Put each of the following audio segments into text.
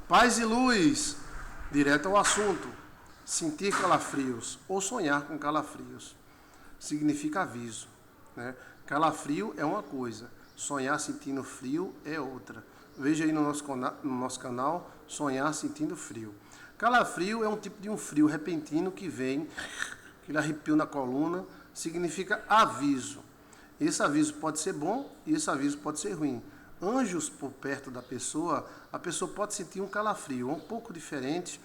Paz e luz, direto ao assunto. Sentir calafrios ou sonhar com calafrios significa aviso, né? Calafrio é uma coisa, sonhar sentindo frio é outra. Veja aí no nosso canal, sonhar sentindo frio. Calafrio é um tipo de um frio repentino que vem, aquele arrepio na coluna, significa aviso. Esse aviso pode ser bom e esse aviso pode ser ruim. Anjos por perto da pessoa, a pessoa pode sentir um calafrio, um pouco diferente,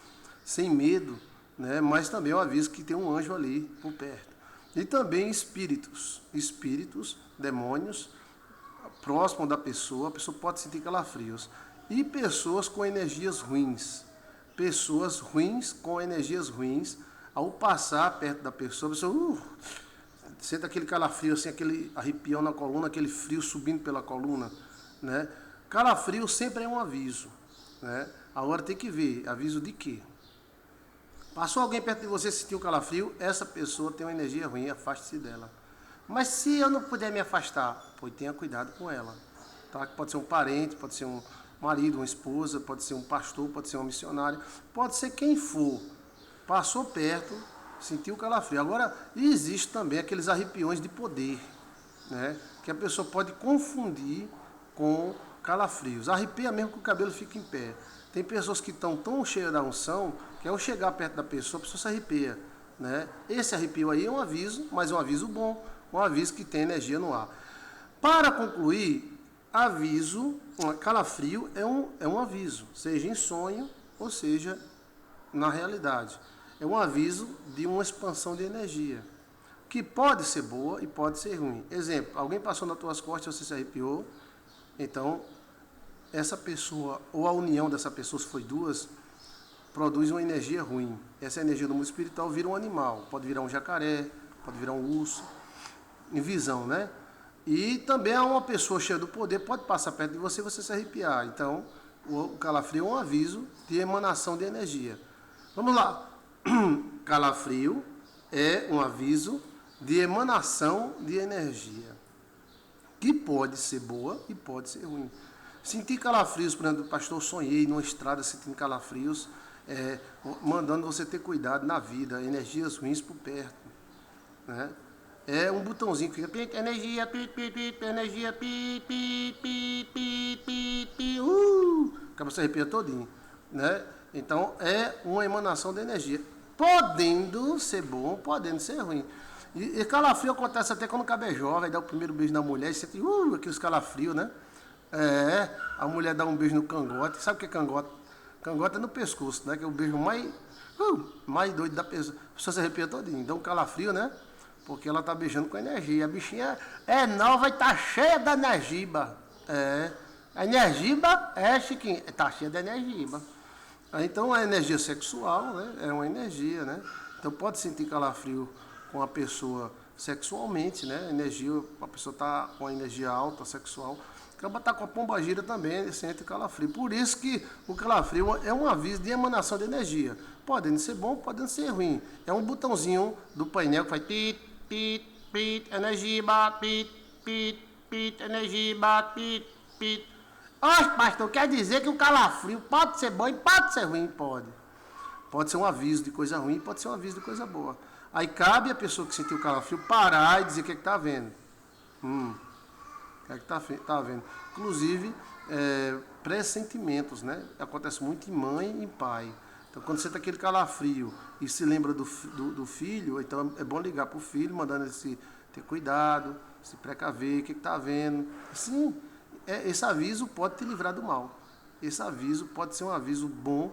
sem medo, né? Mas também é um aviso que tem um anjo ali por perto. E também espíritos, demônios, próximo da pessoa, a pessoa pode sentir calafrios. E pessoas com energias ruins, pessoas ruins com energias ruins, ao passar perto da pessoa, a pessoa sente aquele calafrio, assim, aquele arrepião na coluna, aquele frio subindo pela coluna, né? Calafrio sempre é um aviso, né? Agora tem que ver, aviso de quê? Passou alguém perto de você, sentiu calafrio, essa pessoa tem uma energia ruim, afaste-se dela. Mas se eu não puder me afastar, pois tenha cuidado com ela, tá? Pode ser um parente, pode ser um marido, uma esposa, pode ser um pastor, pode ser um missionário, pode ser quem for. Passou perto, sentiu calafrio. Agora, existe também aqueles arrepiões de poder, né? Que a pessoa pode confundir com calafrios. Arrepia mesmo que o cabelo fica em pé. Tem pessoas que estão tão cheias da unção que ao chegar perto da pessoa, a pessoa se arrepia, né? Esse arrepio aí é um aviso, mas é um aviso bom, um aviso que tem energia no ar. Para concluir, aviso, calafrio é um aviso, seja em sonho ou seja na realidade. É um aviso de uma expansão de energia, que pode ser boa e pode ser ruim. Exemplo, alguém passou nas tuas costas e você se arrepiou, então essa pessoa, ou a união dessa pessoa, se foi duas, produz uma energia ruim. Essa energia do mundo espiritual vira um animal, pode virar um jacaré, pode virar um urso, em visão, né? E também uma pessoa cheia do poder pode passar perto de você e você se arrepiar. Então, o calafrio é um aviso de emanação de energia. Vamos lá. Calafrio é um aviso de emanação de energia, que pode ser boa e pode ser ruim. Sentir calafrios, por exemplo, pastor, sonhei numa estrada sentindo calafrios, mandando você ter cuidado na vida, energias ruins por perto, né? É um botãozinho que fica, energia, energia, acaba se arrepia todinho, né? Então, é uma emanação de energia, podendo ser bom, podendo ser ruim. E calafrio acontece até quando o cabelo é jovem, dá o primeiro beijo na mulher e sente, aqueles calafrios, né? A mulher dá um beijo no cangote. Sabe o que é cangote? Cangote é no pescoço, né? Que é o beijo mais doido da pessoa. A pessoa se arrepia todinho. Dá um calafrio, né? Porque ela tá beijando com energia. A bichinha é nova e tá cheia da energiba. A energiba Chiquinho, tá cheia de energiba. Então a energia sexual, né? É uma energia, né? Então pode sentir calafrio com a pessoa sexualmente, né? A pessoa tá com a energia alta, sexual. Acaba tá com a pombagira também, ele sente calafrio. Por isso que o calafrio é um aviso de emanação de energia. Podendo ser bom, podendo ser ruim. É um botãozinho do painel que faz pit, pit, pit, energia, pit, pit, pit, energia, pit, pit. Oxe, pastor, quer dizer que o calafrio pode ser bom e pode ser ruim? Pode. Pode ser um aviso de coisa ruim, pode ser um aviso de coisa boa. Aí cabe a pessoa que sentiu o calafrio parar e dizer o que está vendo. O que está vendo? Inclusive, pressentimentos, né? Acontece muito em mãe e em pai. Então, quando você está aquele calafrio e se lembra do filho, então é bom ligar para o filho, mandando ele ter cuidado, se precaver, o que está vendo. Sim, esse aviso pode te livrar do mal. Esse aviso pode ser um aviso bom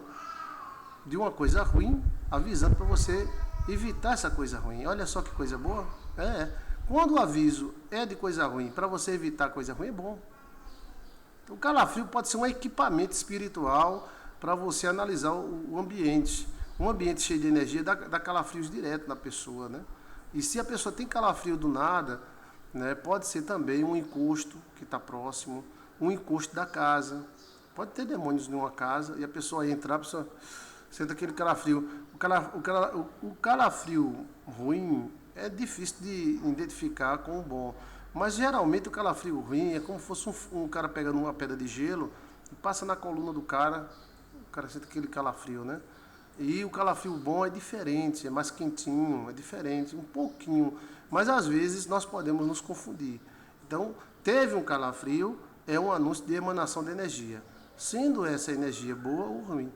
de uma coisa ruim, avisando para você evitar essa coisa ruim. Olha só que coisa boa. Quando o aviso é de coisa ruim, para você evitar coisa ruim, é bom. Então, o calafrio pode ser um equipamento espiritual para você analisar o ambiente. Um ambiente cheio de energia dá calafrios direto na pessoa, né? E se a pessoa tem calafrio do nada, né, pode ser também um encosto que está próximo, um encosto da casa. Pode ter demônios numa casa e a pessoa entrar, a pessoa sente aquele calafrio. O calafrio ruim é difícil de identificar com o bom. Mas geralmente o calafrio ruim é como se fosse um cara pegando uma pedra de gelo e passa na coluna do cara, o cara sente aquele calafrio, né? E o calafrio bom é diferente, é mais quentinho, é diferente, um pouquinho. Mas às vezes nós podemos nos confundir. Então, teve um calafrio, é um anúncio de emanação de energia. Sendo essa energia boa ou ruim,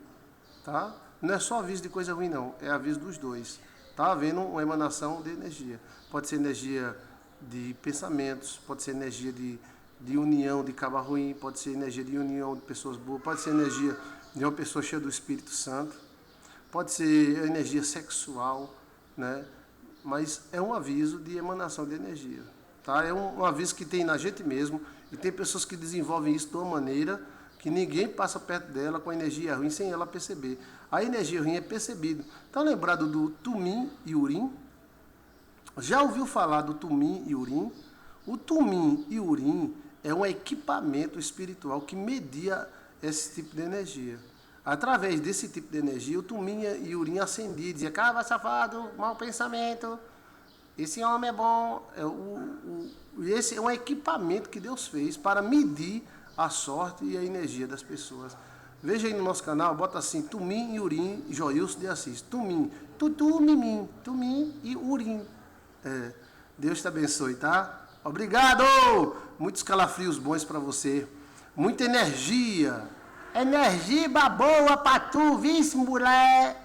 tá? Não é só aviso de coisa ruim, não. É aviso dos dois. Está havendo uma emanação de energia. Pode ser energia de pensamentos, pode ser energia de união de caba ruim, pode ser energia de união de pessoas boas, pode ser energia de uma pessoa cheia do Espírito Santo, pode ser energia sexual, né? Mas é um aviso de emanação de energia. Tá? É um aviso que tem na gente mesmo, e tem pessoas que desenvolvem isso de uma maneira que ninguém passa perto dela com a energia ruim sem ela perceber. A energia ruim é percebida. Está lembrado do Tumim e Urim? Já ouviu falar do Tumim e Urim? O Tumim e Urim é um equipamento espiritual que media esse tipo de energia. Através desse tipo de energia, o Tumim e Urim acendia e dizia: cara, safado, mau pensamento, esse homem é bom. Esse é um equipamento que Deus fez para medir a sorte e a energia das pessoas. Veja aí no nosso canal, bota assim: Tumim e Urim, Joilson de Assis. Tumim, tutu, mimim, Tumim e Urim. Deus te abençoe, tá? Obrigado! Muitos calafrios bons para você. Muita energia. Energia boa para tu, vice mulher.